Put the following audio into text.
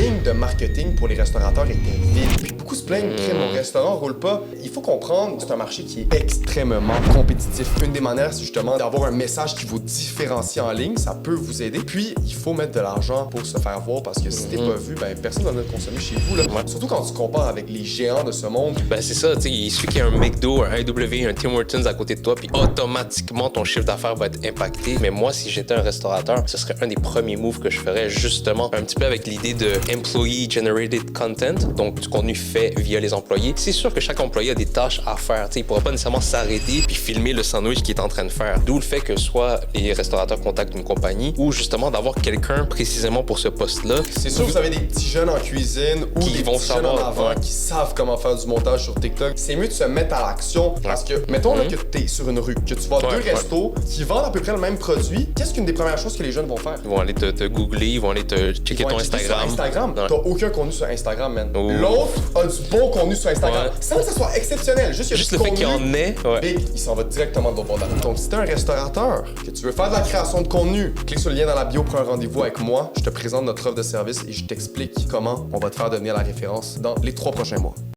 ligne de marketing pour les restaurateurs était vide. Puis beaucoup se plaignent que mon restaurant roule pas. Il faut comprendre, c'est un marché qui est extrêmement compétitif. Une des manières, c'est justement d'avoir un message qui vous différencie en ligne. Ça peut vous aider. Puis, il faut mettre de l'argent pour se faire voir parce que si t'es pas vu, ben personne n'en a consommé chez vous. Là. Surtout quand tu compares avec les géants de ce monde. Ben c'est ça, tu sais, il suffit qu'il y ait un McDo, un AW, un Tim Hortons à côté de toi, puis automatiquement ton chiffre d'affaires va être impacté. Mais moi, si j'étais un restaurateur, ce serait un des premiers moves que je ferais, justement, un petit peu avec l'idée de employee generated content, donc du contenu fait via les employés. C'est sûr que chaque employé a des tâches à faire, tu sais, il pourra pas nécessairement s'arrêter puis filmer le sandwich qu'il est en train de faire. D'où le fait que soit les restaurateurs contactent une compagnie ou justement d'avoir quelqu'un précisément pour ce poste-là. C'est sûr que vous avez des petits jeunes en cuisine ou Qui des vont petits jeunes en savoir, avant ouais. qui savent comment faire du montage sur TikTok. C'est mieux de se mettre à l'action parce que, mettons là, que t'es sur une rue, que tu vas deux restos qui vendent à peu près le même produit. Qu'est-ce qu'une des premières choses que les jeunes vont faire? Ils vont aller te googler, ils vont aller te checker Ils vont ton aller cliquer Instagram. sur Instagram. Ouais. T'as aucun contenu sur Instagram, man. Oh. L'autre a du bon contenu sur Instagram. Ouais. Sans que ça soit exceptionnel. Juste, il y a Juste du le fait contenu. qu'il y en ait, ouais. Big, il s'en va directement de l'autre bord de la route. Donc, si t'es un restaurateur, que tu veux faire de la création de contenu, clique sur le lien dans la bio pour un rendez-vous avec moi. Je te présente notre offre de service et je t'explique comment on va te faire devenir la référence dans les 3 prochains mois.